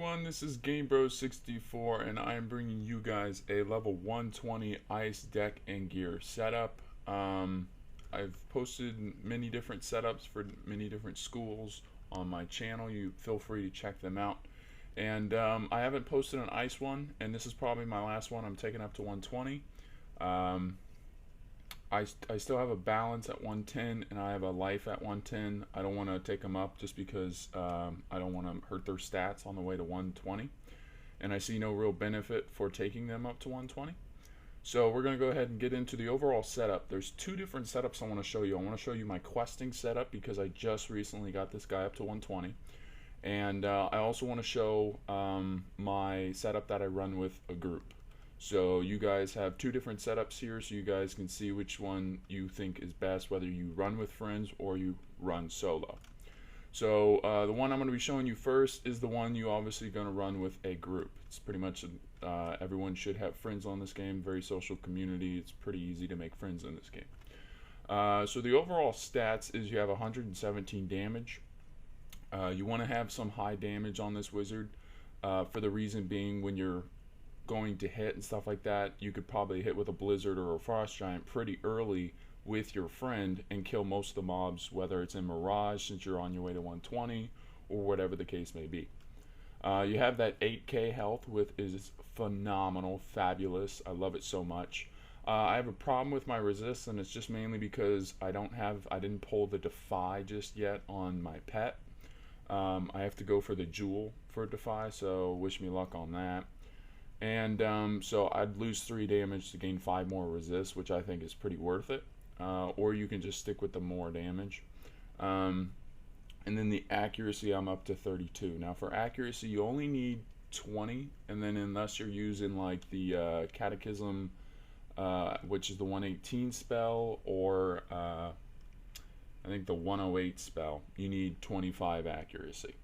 everyone, this is GameBros64 and I am bringing you guys a level 120 ice deck and gear setup. I've posted many different setups for many different schools on my channel. You feel free to check them out. And I haven't posted an ice one, and this is probably my last one. I'm taking up to 120. I still have a balance at 110 and I have a life at 110. I don't want to take them up just because I don't want to hurt their stats on the way to 120, and I see no real benefit for taking them up to 120. So we're going to go ahead and get into the overall setup. There's two different setups I want to show you. I want to show you my questing setup because I just recently got this guy up to 120, and I also want to show my setup that I run with a group. So you guys have two different setups here, so you guys can see which one you think is best, whether you run with friends or you run solo. So the one I'm going to be showing you first is the one you obviously going to run with a group. It's pretty much everyone should have friends on this game. Very social community. It's pretty easy to make friends in this game. So the overall stats is you have 117 damage. You want to have some high damage on this wizard for the reason being when you're going to hit and stuff like that, you could probably hit with a blizzard or a frost giant pretty early with your friend and kill most of the mobs, whether it's in Mirage since you're on your way to 120 or whatever the case may be. You have that 8k health, which is phenomenal, fabulous. I love it so much. I have a problem with my resist, and it's just mainly because I didn't pull the defy just yet on my pet. I have to go for the jewel for defy, so wish me luck on that. And so I'd lose 3 damage to gain 5 more resist, which I think is pretty worth it. Or you can just stick with the more damage. And then the accuracy, I'm up to 32. Now for accuracy, you only need 20, and then unless you're using like the Catechism, which is the 118 spell, or I think the 108 spell, you need 25 accuracy.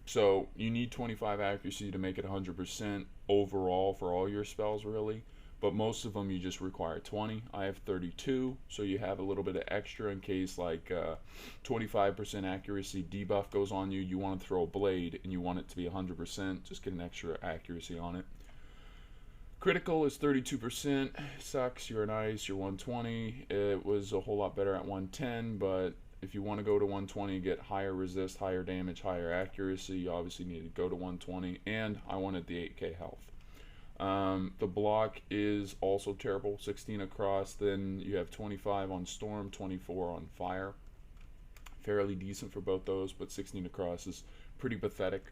So you need 25 accuracy to make it 100% overall for all your spells, really. But most of them you just require 20. I have 32, so you have a little bit of extra in case like 25% accuracy debuff goes on you. You want to throw a blade and you want it to be 100%. Just get an extra accuracy on it. Critical is 32%. Sucks. You're nice. You're 120. It was a whole lot better at 110, but if you want to go to 120, get higher resist, higher damage, higher accuracy, you obviously need to go to 120, and I wanted the 8k health. The block is also terrible, 16 across, then you have 25 on storm, 24 on fire. Fairly decent for both those, but 16 across is pretty pathetic.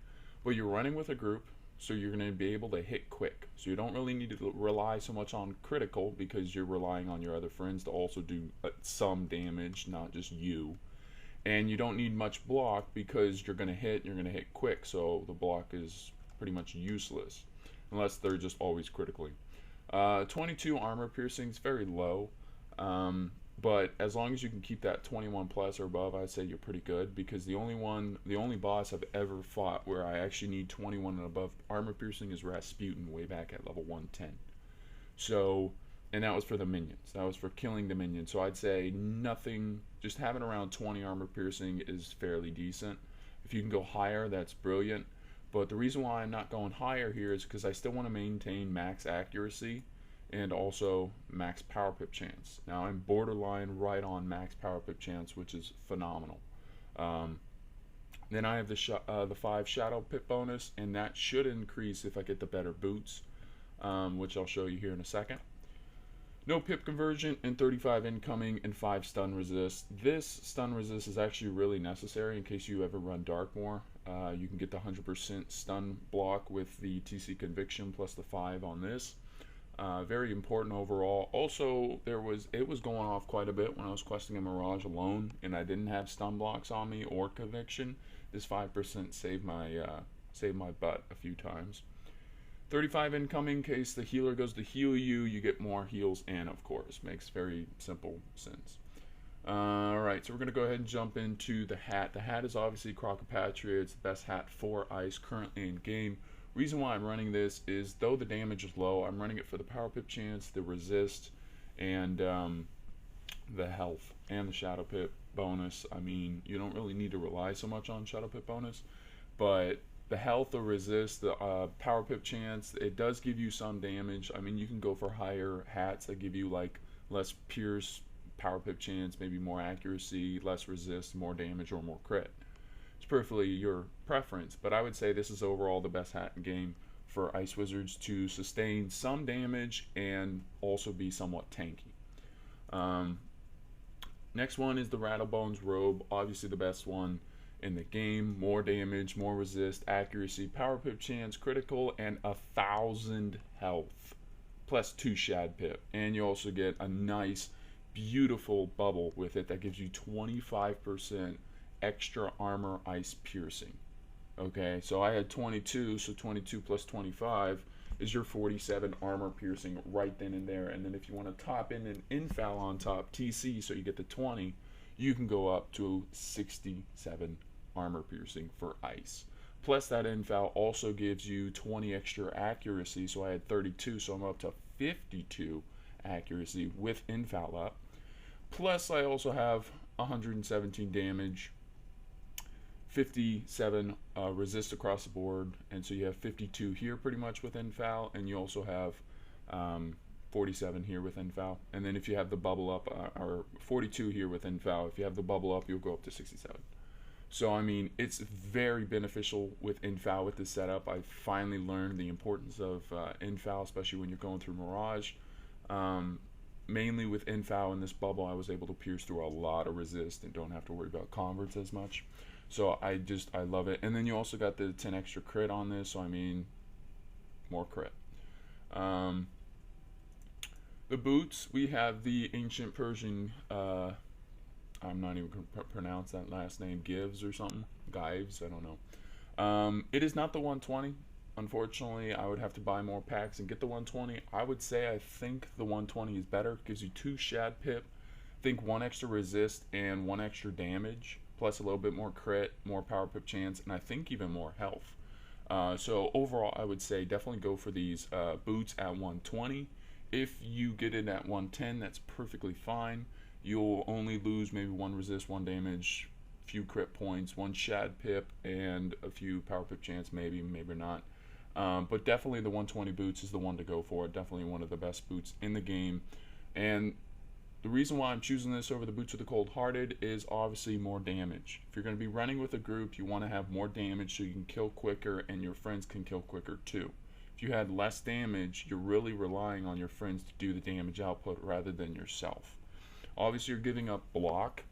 But you're running with a group, so you're going to be able to hit quick. So you don't really need to rely so much on critical because you're relying on your other friends to also do some damage, not just you. And you don't need much block because you're going to hit quick. So the block is pretty much useless unless they're just always critically. 22 armor piercing is very low. But as long as you can keep that 21 plus or above, I'd say you're pretty good, because the only boss I've ever fought where I actually need 21 and above armor piercing is Rasputin way back at level 110. So, and that was for the minions. That was for killing the minions. So I'd say nothing, just having around 20 armor piercing is fairly decent. If you can go higher, that's brilliant. But the reason why I'm not going higher here is because I still want to maintain max accuracy and also max power pip chance. Now I'm borderline right on max power pip chance, which is phenomenal. Then I have the 5 shadow pip bonus, and that should increase if I get the better boots, which I'll show you here in a second. No pip conversion, and 35 incoming, and 5 stun resist. This stun resist is actually really necessary in case you ever run Darkmoor. You can get the 100% stun block with the TC conviction plus the 5 on this. Very important overall. Also, it was going off quite a bit when I was questing a Mirage alone, and I didn't have stun blocks on me or conviction. This 5% saved my butt a few times. 35 incoming, in case the healer goes to heal you, you get more heals, and of course, makes very simple sense. Alright, so we're going to go ahead and jump into the hat. The hat is obviously Crocopatria. It's the best hat for ice currently in game. Reason why I'm running this is, though the damage is low, I'm running it for the power pip chance, the resist, and the health, and the shadow pip bonus. I mean, you don't really need to rely so much on shadow pip bonus, but the health or resist, the power pip chance, it does give you some damage. I mean, you can go for higher hats that give you like less pierce, power pip chance, maybe more accuracy, less resist, more damage, or more crit. It's perfectly your preference, but I would say this is overall the best hat in game for Ice Wizards to sustain some damage and also be somewhat tanky. Next one is the Rattlebones Robe, obviously the best one in the game. More damage, more resist, accuracy, power pip chance, critical, and 1,000 health, plus 2 shad pip. And you also get a nice, beautiful bubble with it that gives you 25% extra armor ice piercing. Okay, so I had 22, so 22 plus 25 is your 47 armor piercing right then and there. And then if you want to top in an infal on top, TC, so you get the 20, you can go up to 67 armor piercing for ice. Plus that infal also gives you 20 extra accuracy, so I had 32, so I'm up to 52 accuracy with infal up. Plus I also have 117 damage, 57 resist across the board, and so you have 52 here pretty much with infal, and you also have 47 here with infal. And then if you have the bubble up, or 42 here with infal, if you have the bubble up, you'll go up to 67. So I mean, it's very beneficial with infal with this setup. I finally learned the importance of infal, especially when you're going through Mirage. Mainly with infal in this bubble, I was able to pierce through a lot of resist and don't have to worry about converts as much. So I love it. And then you also got the 10 extra crit on this, so I mean, more crit. The boots, we have the ancient Persian, I'm not even going to pronounce that last name, Gives or something, Gives, I don't know. It is not the 120. Unfortunately, I would have to buy more packs and get the 120. I would say I think the 120 is better. It gives you 2 shad pip, I think 1 extra resist and 1 extra damage, plus a little bit more crit, more power pip chance, and I think even more health. So overall, I would say definitely go for these boots at 120. If you get it at 110, that's perfectly fine. You'll only lose maybe 1 resist, 1 damage, few crit points, 1 shad pip, and a few power pip chance, maybe not. But definitely the 120 boots is the one to go for. Definitely one of the best boots in the game. And the reason why I'm choosing this over the Boots of the Cold-Hearted is obviously more damage. If you're going to be running with a group, you want to have more damage so you can kill quicker and your friends can kill quicker too. If you had less damage, you're really relying on your friends to do the damage output rather than yourself. Obviously, you're giving up block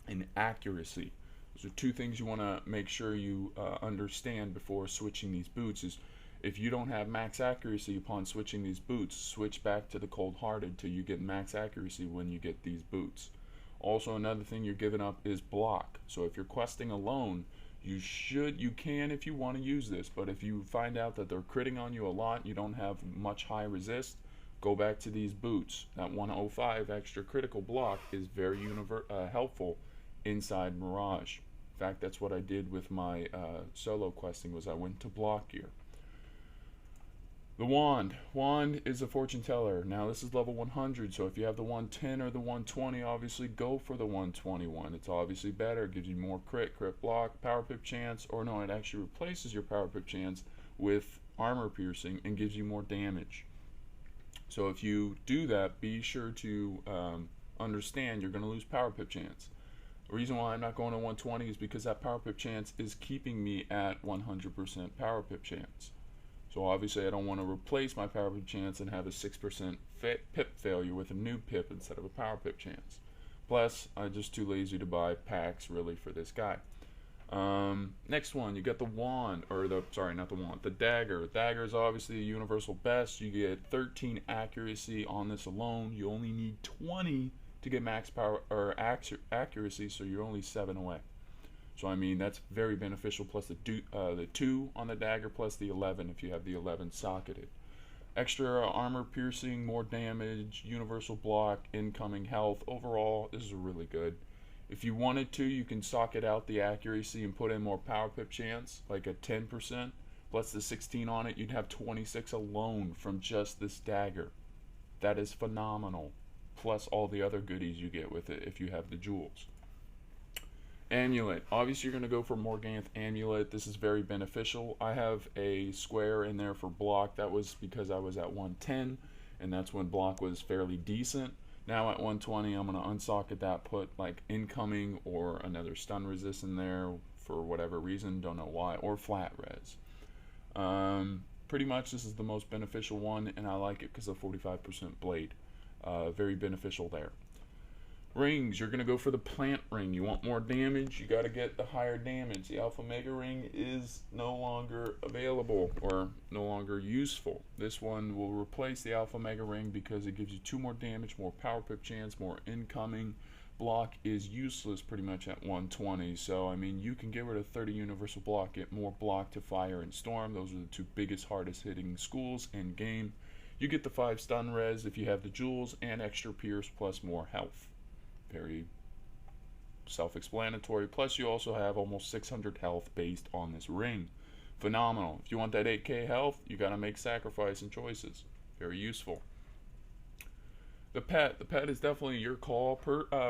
and accuracy. Those are 2 things you want to make sure you understand before switching these boots. Is if you don't have max accuracy upon switching these boots, switch back to the Cold-Hearted till you get max accuracy when you get these boots. Also, another thing you're giving up is block. So if you're questing alone, you can if you want to use this, but if you find out that they're critting on you a lot, you don't have much high resist, go back to these boots. That 105 extra critical block is very helpful inside Mirage. In fact, that's what I did with my solo questing, was I went to block gear. The wand. Wand is a fortune teller. Now this is level 100, so if you have the 110 or the 120, obviously go for the 121. It's obviously better. It gives you more crit block, power pip chance, or no, it actually replaces your power pip chance with armor piercing and gives you more damage. So if you do that, be sure to understand you're going to lose power pip chance. The reason why I'm not going to 120 is because that power pip chance is keeping me at 100% power pip chance. So obviously I don't want to replace my power pip chance and have a 6% pip failure with a new pip instead of a power pip chance. Plus, I'm just too lazy to buy packs really for this guy. Next one, you got the wand, or not the wand, the dagger. Dagger is obviously a universal best. You get 13 accuracy on this alone. You only need 20 to get max power or accuracy, so you're only 7 away. So I mean, that's very beneficial, plus the 2 on the dagger, plus the 11 if you have the 11 socketed. Extra armor piercing, more damage, universal block, incoming health. Overall, this is really good. If you wanted to, you can socket out the accuracy and put in more power pip chance, like a 10%, plus the 16 on it. You'd have 26 alone from just this dagger. That is phenomenal. Plus all the other goodies you get with it if you have the jewels. Amulet. Obviously, you're going to go for Morganth Amulet. This is very beneficial. I have a square in there for block. That was because I was at 110, and that's when block was fairly decent. Now at 120, I'm going to unsocket that, put like incoming or another stun resist in there for whatever reason, don't know why, or flat res. Pretty much this is the most beneficial one, and I like it because of 45% blade. Very beneficial there. Rings, you're going to go for the plant ring. You want more damage, you got to get the higher damage. The Alpha Mega Ring is no longer available or no longer useful. This one will replace the Alpha Mega Ring because it gives you 2 more damage, more power pip chance, more incoming. Block is useless pretty much at 120, so I mean you can get rid of 30 universal block, get more block to fire and storm. Those are the 2 biggest, hardest hitting schools in game. You get the 5 stun res if you have the jewels, and extra pierce plus more health. Very self-explanatory. Plus you also have almost 600 health based on this ring. Phenomenal. If you want that 8k health, you got to make sacrifice and choices. Very useful. The pet is definitely your call.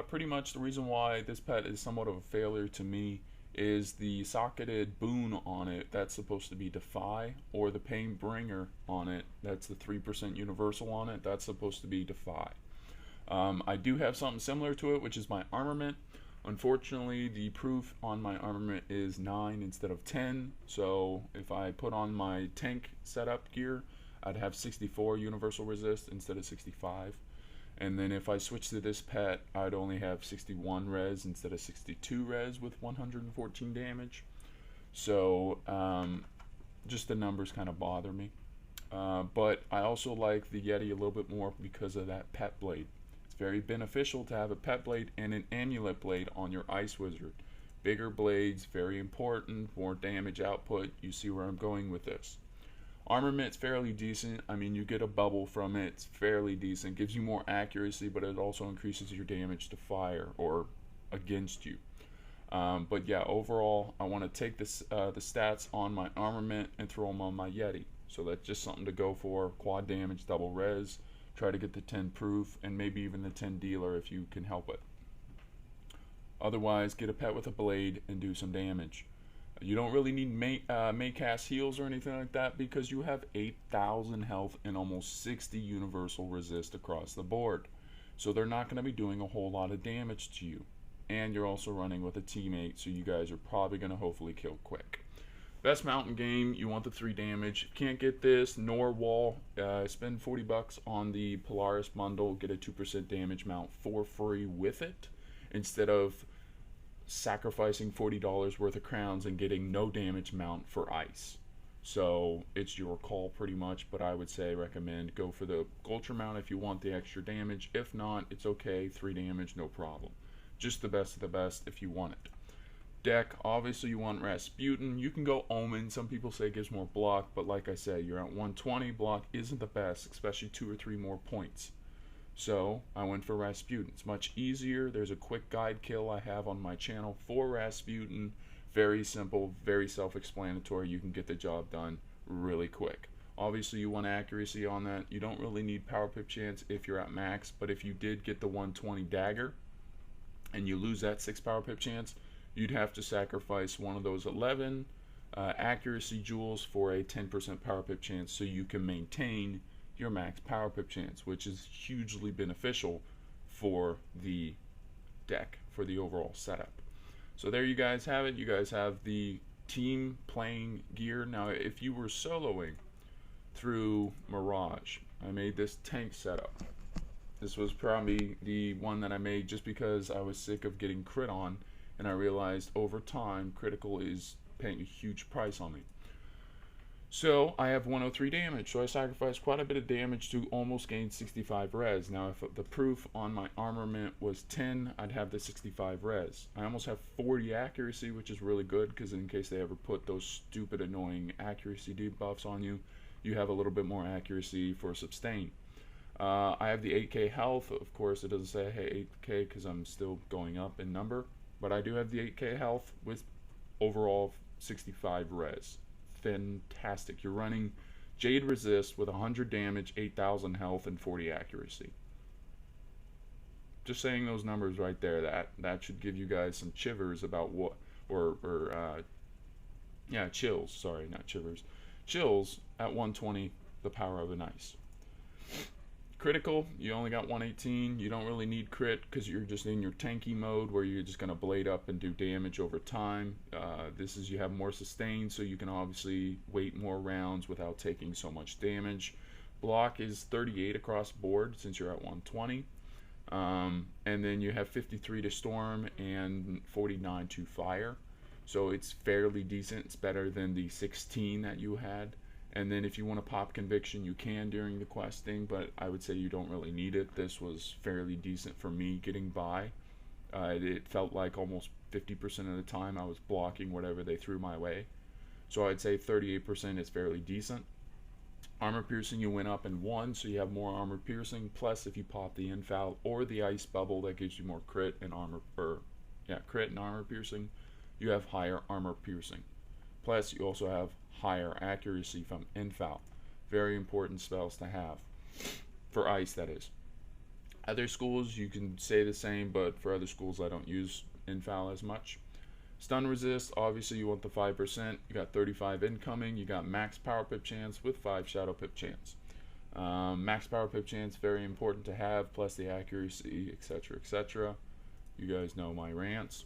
Pretty much the reason why this pet is somewhat of a failure to me is the socketed boon on it. That's supposed to be Defy, or the Pain Bringer on it. That's the 3% universal on it. That's supposed to be Defy. I do have something similar to it, which is my armament. Unfortunately, the proof on my armament is 9 instead of 10, so if I put on my tank setup gear, I'd have 64 universal resist instead of 65. And then if I switch to this pet, I'd only have 61 res instead of 62 res with 114 damage. So just the numbers kind of bother me. But I also like the Yeti a little bit more because of that pet blade. It's very beneficial to have a pet blade and an amulet blade on your Ice Wizard. Bigger blades, very important, more damage output. You see where I'm going with this. Armament's fairly decent. I mean, you get a bubble from it. It's fairly decent. Gives you more accuracy, but it also increases your damage to fire or against you. But yeah, overall, I want to take this, the stats on my armament and throw them on my Yeti. So that's just something to go for. Quad damage, double res. Try to get the 10 proof, and maybe even the 10 dealer if you can help it. Otherwise, get a pet with a blade and do some damage. You don't really need Maycast heals or anything like that because you have 8,000 health and almost 60 universal resist across the board. So they're not going to be doing a whole lot of damage to you. And you're also running with a teammate, so you guys are probably going to hopefully kill quick. Best mount in game, you want the 3 damage. Can't get this, nor wall. Spend 40 bucks on the Polaris bundle, get a 2% damage mount for free with it, instead of sacrificing $40 worth of crowns and getting no damage mount for ice. So it's your call pretty much, but I would say recommend go for the Ultra mount if you want the extra damage. If not, it's okay, 3 damage, no problem. Just the best of the best if you want it. Deck, obviously you want Rasputin. You can go Omen. Some people say it gives more block, but like I said, you're at 120. Block isn't the best, especially 2 or 3 more points. So I went for Rasputin. It's much easier. There's a quick guide kill I have on my channel for Rasputin. Very simple, very self-explanatory. You can get the job done really quick. Obviously you want accuracy on that. You don't really need power pip chance if you're at max, but if you did get the 120 dagger and you lose that 6 power pip chance, you'd have to sacrifice one of those 11 accuracy jewels for a 10% power pip chance so you can maintain your max power pip chance, which is hugely beneficial for the deck, for the overall setup. So there you guys have it. You guys have the team playing gear. Now if you were soloing through Mirage, I made this tank setup. This was probably the one that I made just because I was sick of getting crit on, and I realized over time critical is paying a huge price on me. So I have 103 damage, so I sacrificed quite a bit of damage to almost gain 65 res. Now if the proof on my armament was 10, I'd have the 65 res. I almost have 40 accuracy, which is really good because in case they ever put those stupid annoying accuracy debuffs on you, you have a little bit more accuracy for sustain. I have the 8k health. Of course it doesn't say hey 8k because I'm still going up in number, but I do have the 8k health with overall 65 res. Fantastic. You're running Jade Resist with 100 damage, 8,000 health, and 40 accuracy. just saying those numbers right there, that should give you guys some chivers about what, yeah, chills. Sorry, not chivers. Chills at 120, the power of an ice. Critical, you only got 118. You don't really need crit because you're just in your tanky mode where you're just going to blade up and do damage over time. This is, you have more sustain, so you can obviously wait more rounds without taking so much damage. Block is 38 across the board since you're at 120. And then you have 53 to storm and 49 to fire. So it's fairly decent. It's better than the 16 that you had. And then if you want to pop conviction, you can during the questing, but I would say you don't really need it. This was fairly decent for me getting by. It felt like almost 50% of the time I was blocking whatever they threw my way. So I'd say 38% is fairly decent. Armor piercing, you went up in 1, so you have more armor piercing. Plus, if you pop the infoul or the ice bubble, that gives you more crit and crit and armor piercing. You have higher armor piercing. Plus, you also have higher accuracy from infoul. Very important spells to have. For ice, that is. Other schools, you can say the same, but for other schools, I don't use infoul as much. Stun resist, obviously you want the 5%. You got 35 incoming. You got max power pip chance with 5 shadow pip chance. Max power pip chance, very important to have, plus the accuracy, etc., etc. You guys know my rants.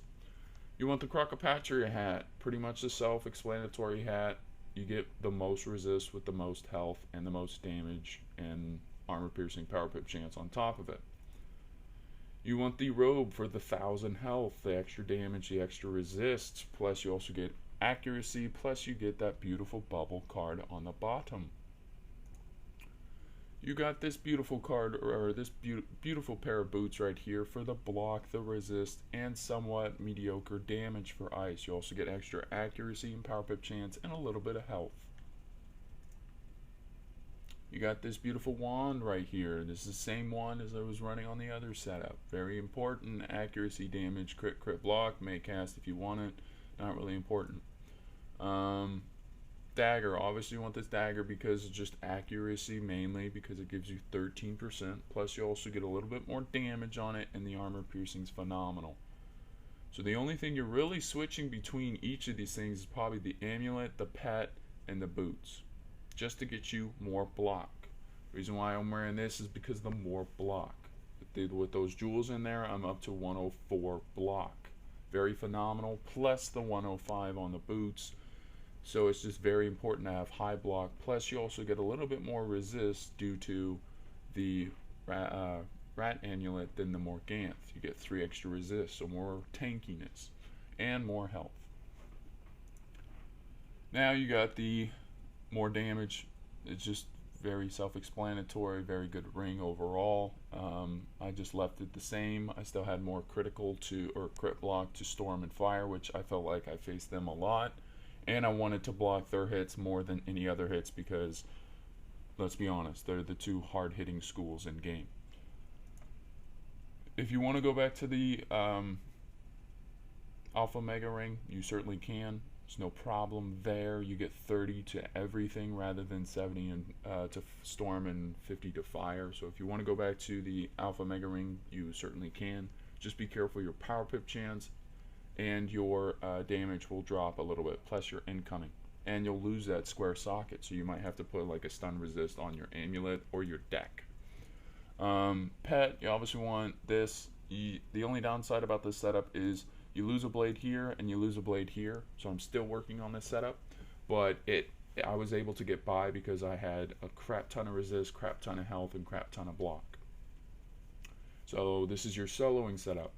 You want the Crocopatria hat, pretty much the self-explanatory hat. You get the most resist with the most health and the most damage and armor piercing power pip chance on top of it. You want the robe for the 1000 health, the extra damage, the extra resist, plus you also get accuracy, plus you get that beautiful bubble card on the bottom. You got this beautiful card, or this beautiful pair of boots right here for the block, the resist, and somewhat mediocre damage for ice. You also get extra accuracy and power pip chance and a little bit of health. You got this beautiful wand right here. This is the same wand as I was running on the other setup. Very important. Accuracy, damage, crit, block. May cast if you want it. Not really important. Dagger. Obviously you want this dagger because it's just accuracy mainly, because it gives you 13%. Plus you also get a little bit more damage on it, and the armor piercing is phenomenal. So the only thing you're really switching between each of these things is probably the amulet, the pet, and the boots, just to get you more block. The reason why I'm wearing this is because the more block. With those jewels in there, I'm up to 104 block. Very phenomenal. Plus the 105 on the boots. So it's just very important to have high block. Plus you also get a little bit more resist due to the rat amulet than the Morganth. You get 3 extra resist, so more tankiness and more health. Now you got the more damage. It's just very self-explanatory, very good ring overall. I just left it the same. I still had more critical to, or crit block to storm and fire, which I felt like I faced them a lot. And I wanted to block their hits more than any other hits because, let's be honest, they're the 2 hard-hitting schools in game. If you want to go back to the Alpha Mega Ring, you certainly can. There's no problem there. You get 30 to everything rather than 70 and to storm and 50 to fire. So if you want to go back to the Alpha Mega Ring, you certainly can. Just be careful your power pip chance and your damage will drop a little bit, plus your incoming. And you'll lose that square socket, so you might have to put like a stun resist on your amulet or your deck. Pet, you obviously want this. The only downside about this setup is you lose a blade here and you lose a blade here, so I'm still working on this setup, but I was able to get by because I had a crap ton of resist, crap ton of health, and crap ton of block. So this is your soloing setup.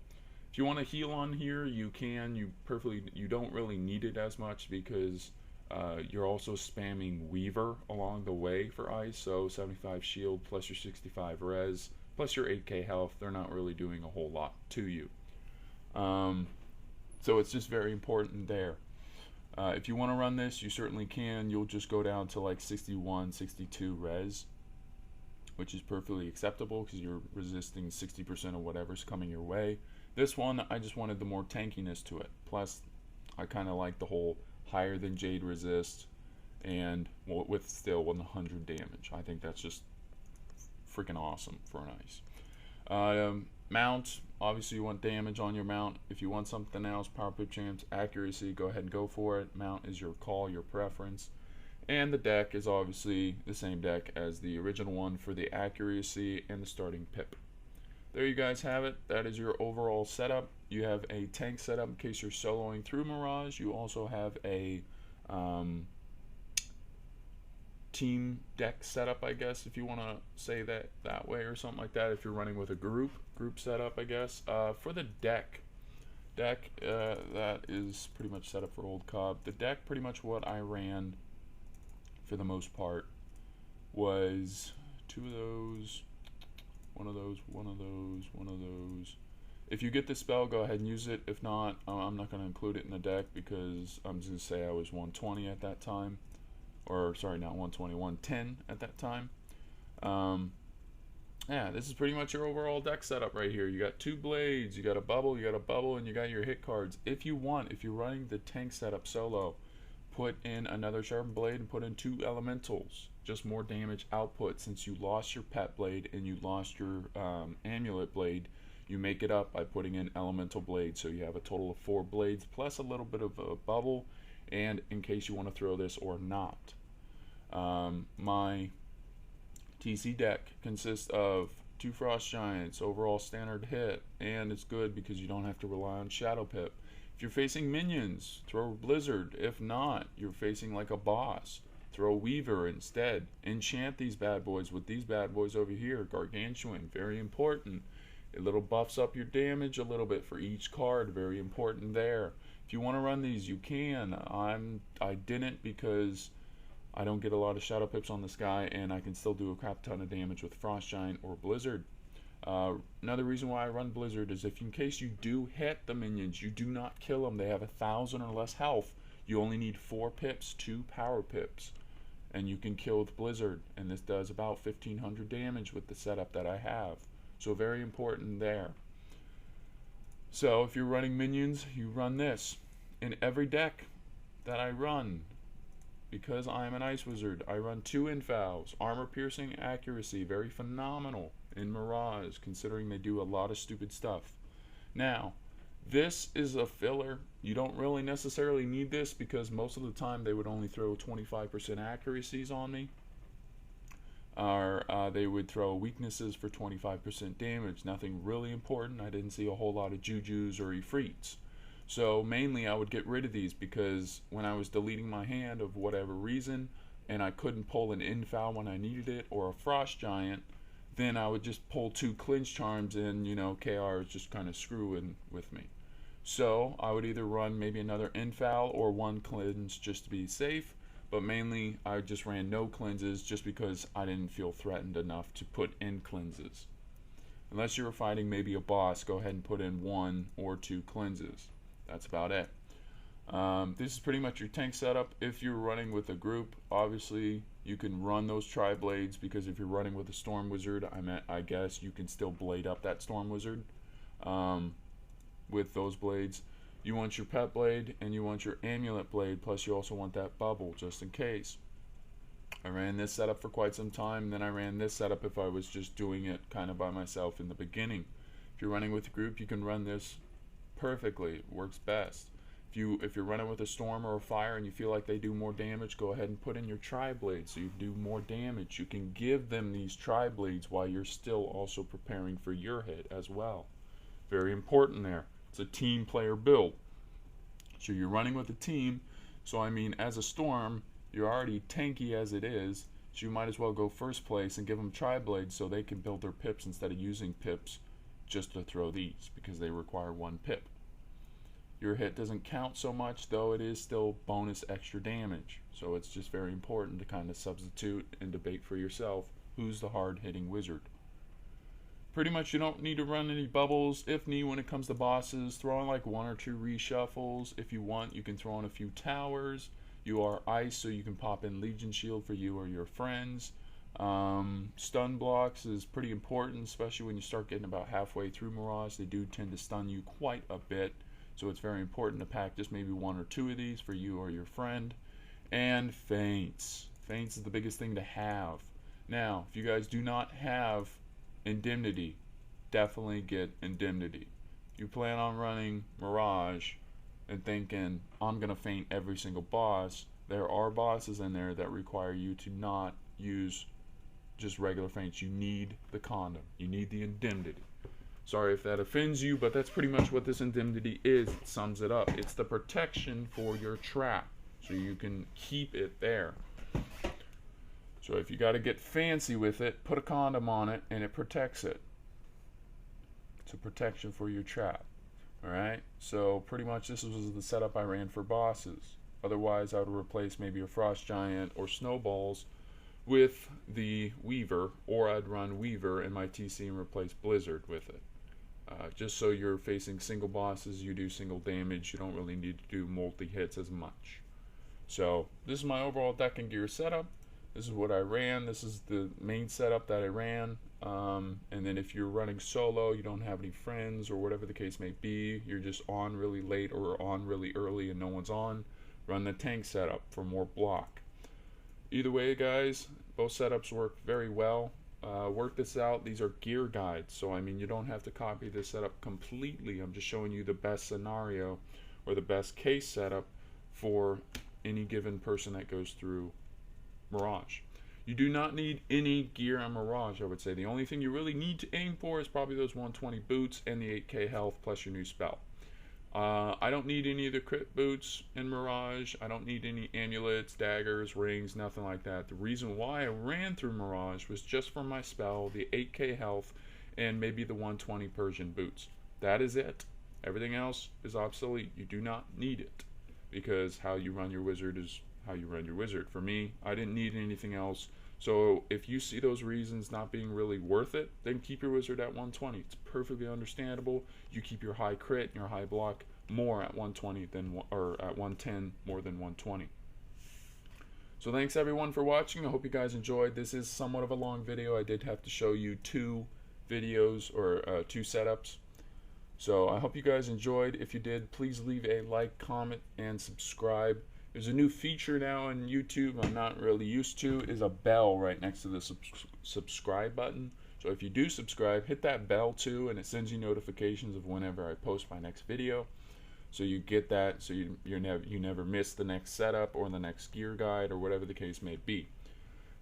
If you want to heal on here, you can. You don't really need it as much because you're also spamming Weaver along the way for ice. So 75 shield plus your 65 res plus your 8k health. They're not really doing a whole lot to you. So it's just very important there. If you want to run this, you certainly can. You'll just go down to like 61, 62 res, which is perfectly acceptable because you're resisting 60% of whatever's coming your way. This one, I just wanted the more tankiness to it. Plus, I kind of like the whole higher than Jade resist and with still 100 damage. I think that's just freaking awesome for an ice. Mount, obviously you want damage on your mount. If you want something else, power pip champs, accuracy, go ahead and go for it. Mount is your call, your preference. And the deck is obviously the same deck as the original one for the accuracy and the starting pip. There you guys have it. That is your overall setup. You have a tank setup in case you're soloing through Mirage. You also have a team deck setup, I guess, if you want to say that way or something like that. If you're running with a group setup, I guess. For the deck, that is pretty much set up for Old Cobb. The deck, pretty much what I ran for the most part was two of those, one of those, one of those, one of those. If you get the spell, go ahead and use it. If not, I'm not going to include it in the deck because I'm just going to say I was 120 at that time. Or, sorry, not 120, 110 at that time. Yeah, this is pretty much your overall deck setup right here. You got 2 blades, you got a bubble, and you got your hit cards. If you want, if you're running the tank setup solo, put in another sharpened blade and put in 2 elementals. Just more damage output. Since you lost your pet blade and you lost your amulet blade, you make it up by putting in elemental blades. So you have a total of 4 blades plus a little bit of a bubble, and in case you want to throw this or not. My TC deck consists of 2 Frost Giants, overall standard hit, and it's good because you don't have to rely on Shadow Pip. If you're facing minions, throw Blizzard. If not, you're facing like a boss, throw Weaver instead. Enchant these bad boys with these bad boys over here. Gargantuan, very important. It little buffs up your damage a little bit for each card, very important there. If you want to run these, you can. I didn't because I don't get a lot of Shadow Pips on this guy, and I can still do a crap ton of damage with Frost Giant or Blizzard. Another reason why I run Blizzard is if in case you do hit the minions, you do not kill them. They have 1,000 or less health. You only need 4 pips, 2 power pips, and you can kill with Blizzard. And this does about 1,500 damage with the setup that I have. So very important there. So if you're running minions, you run this. In every deck that I run, because I am an Ice Wizard, I run 2 infals. Armor piercing, accuracy, very phenomenal in Mirage, considering they do a lot of stupid stuff. Now, this is a filler. You don't really necessarily need this because most of the time they would only throw 25% accuracies on me. Or they would throw weaknesses for 25% damage. Nothing really important. I didn't see a whole lot of Jujus or Ifrits. So mainly I would get rid of these because when I was deleting my hand of whatever reason and I couldn't pull an infal when I needed it or a Frost Giant, then I would just pull 2 clinch charms and, you know, KR is just kind of screwing with me. So I would either run maybe another infal or 1 cleanse just to be safe, but mainly I just ran no cleanses just because I didn't feel threatened enough to put in cleanses. Unless you were fighting maybe a boss, go ahead and put in 1 or 2 cleanses. That's about it. This is pretty much your tank setup. If you're running with a group, obviously you can run those tri-blades because if you're running with a Storm Wizard, I guess you can still blade up that Storm Wizard with those blades. You want your pet blade and you want your amulet blade, plus you also want that bubble just in case. I ran this setup for quite some time, and then I ran this setup if I was just doing it kind of by myself in the beginning. If you're running with a group, you can run this perfectly. It works best. If you're running with a storm or a fire and you feel like they do more damage, go ahead and put in your tri-blades so you do more damage. You can give them these tri-blades while you're still also preparing for your hit as well. Very important there. It's a team player build. So you're running with a team, so I mean as a storm, you're already tanky as it is, so you might as well go first place and give them tri-blades so they can build their pips instead of using pips just to throw these because they require 1 pip. Your hit doesn't count so much, though it is still bonus extra damage. So it's just very important to kind of substitute and debate for yourself who's the hard-hitting wizard. Pretty much you don't need to run any bubbles. If need, when it comes to bosses, throw in like 1 or 2 reshuffles. If you want, you can throw in a few towers. You are ice, so you can pop in Legion Shield for you or your friends. Stun blocks is pretty important, especially when you start getting about halfway through Mirage. They do tend to stun you quite a bit, so it's very important to pack just maybe 1 or 2 of these for you or your friend. And feints. Feints is the biggest thing to have. Now, if you guys do not have Indemnity, definitely get Indemnity. You plan on running Mirage and thinking, I'm going to feint every single boss, there are bosses in there that require you to not use just regular feints. You need the condom. You need the Indemnity. Sorry if that offends you, but that's pretty much what this Indemnity is. It sums it up. It's the protection for your trap, so you can keep it there. So if you got to get fancy with it, put a condom on it, and it protects it. It's a protection for your trap. Alright, so pretty much this was the setup I ran for bosses. Otherwise, I would replace maybe a Frost Giant or Snowballs with the Weaver, or I'd run Weaver in my TC and replace Blizzard with it. Just so you're facing single bosses, you do single damage, you don't really need to do multi-hits as much. So, this is my overall deck and gear setup. This is what I ran. This is the main setup that I ran. And then if you're running solo, you don't have any friends or whatever the case may be, you're just on really late or on really early and no one's on, run the tank setup for more block. Either way, guys, both setups work very well. Work this out. These are gear guides, so I mean you don't have to copy this setup completely. I'm just showing you the best scenario or the best case setup for any given person that goes through Mirage. You do not need any gear on Mirage, I would say. The only thing you really need to aim for is probably those 120 boots and the 8k health plus your new spell. I don't need any of the crit boots in Mirage. I don't need any amulets, daggers, rings, nothing like that. The reason why I ran through Mirage was just for my spell, the 8k health, and maybe the 120 Persian boots. That is it. Everything else is obsolete. You do not need it, because how you run your wizard is how you run your wizard. For me, I didn't need anything else. So if you see those reasons not being really worth it, then keep your wizard at 120. It's perfectly understandable. You keep your high crit and your high block more at 120 than, or at 110 more than 120. So thanks everyone for watching. I hope you guys enjoyed. This is somewhat of a long video. I did have to show you two videos, or two setups. So I hope you guys enjoyed. If you did, please leave a like, comment, and subscribe. There's a new feature now on YouTube I'm not really used to, is a bell right next to the subscribe button. So if you do subscribe, hit that bell too, and it sends you notifications of whenever I post my next video. So you get that, so you never miss the next setup or the next gear guide or whatever the case may be.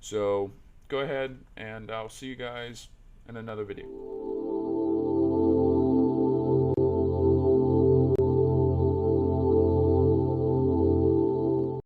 So go ahead, and I'll see you guys in another video.